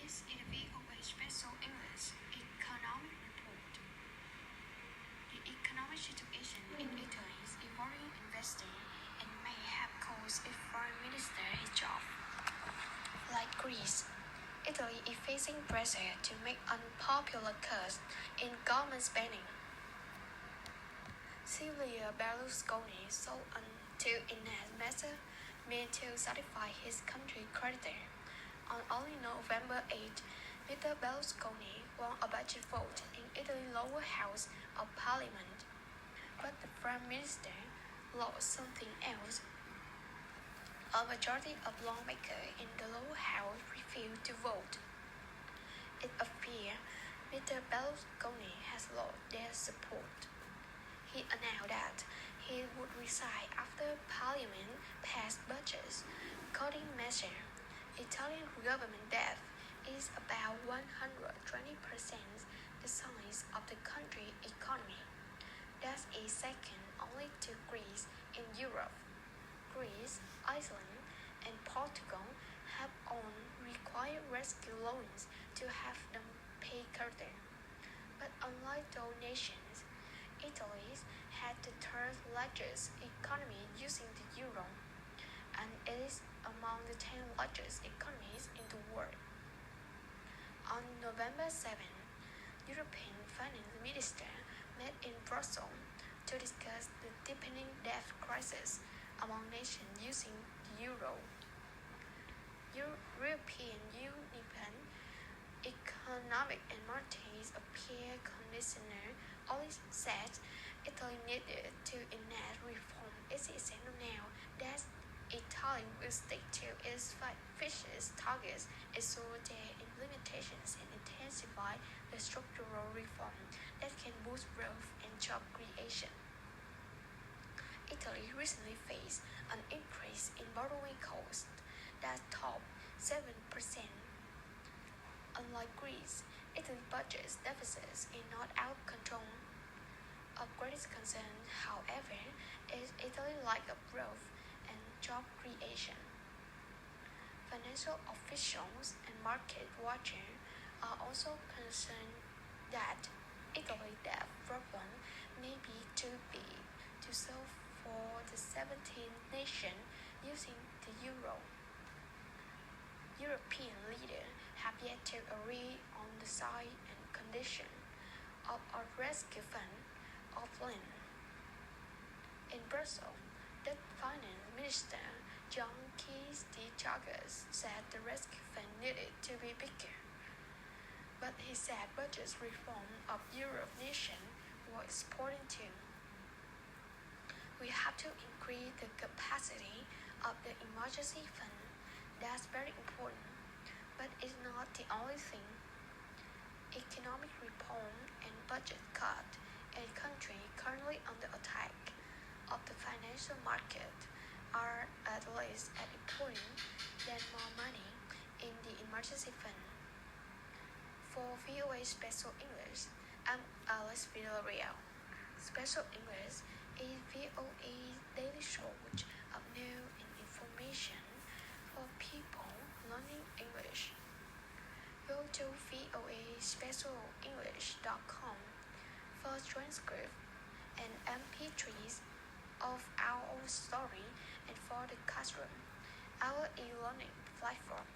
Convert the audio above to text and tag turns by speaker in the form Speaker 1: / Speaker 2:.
Speaker 1: This is the VOA Special English Economic Report. The economic situation in Italy is evolving investing and may have caused its foreign minister his job. Like Greece, Italy is facing pressure to make unpopular cuts in government spending. Silvio Berlusconi sought to enact measures meant to satisfy his country creditor. On only November 8, Mr. Berlusconi won a budget vote in Italy's lower house of parliament, but the prime minister lost something else. A majority of lawmakers in the lower house refused to vote. It appears Mr. Berlusconi has lost their support. He announced that he would resign after Parliament passed budget cutting measures. Italian government debt is about 120% the size of the country's economy. That is second only to Greece in Europe. Greece, Iceland, and Portugal have all required rescue loans to have them pay further. But unlike those nations, Italy had the third largest economy using the euro, and it is among the 10 largest economies in the world. On November 7, European finance ministers met in Brussels to discuss the deepening debt crisis among nations using the euro. European Union Economic and Monetary Affairs Commissioner only said Italy needed to enact reform. It is essential now that Italy will stick to its ambitious targets ensure their implementations and intensify the structural reform that can boost growth and job creation. Italy recently faced an increase in borrowing costs that topped 7%. Unlike Greece, Italy's budget deficit is not out of control. Of greatest concern, however, is Italy's lack of growth and job creation. Financial officials and market watchers are also concerned that Italy's debt problem may be too big to solve for the 17 nations using the euro. European leaders have yet to agree on the size and condition of a rescue fund or plan. In Brussels, the finance minister John Keys de Chagas said the rescue fund needed to be bigger. But he said budget reform of Europe nations was important too. We have to increase the capacity of the emergency fund. That's very important, but it's not the only thing. Economic reform and budget cut in a country currently under attack of the financial market are at least as important than more money in the emergency fund. For VOA Special English, I'm Alice Villarreal. Special English is VOA's daily source of news and information for people learning English. Go to voaspecialenglish.com for transcripts and MP3s of our story and for the classroom, our e-learning platform.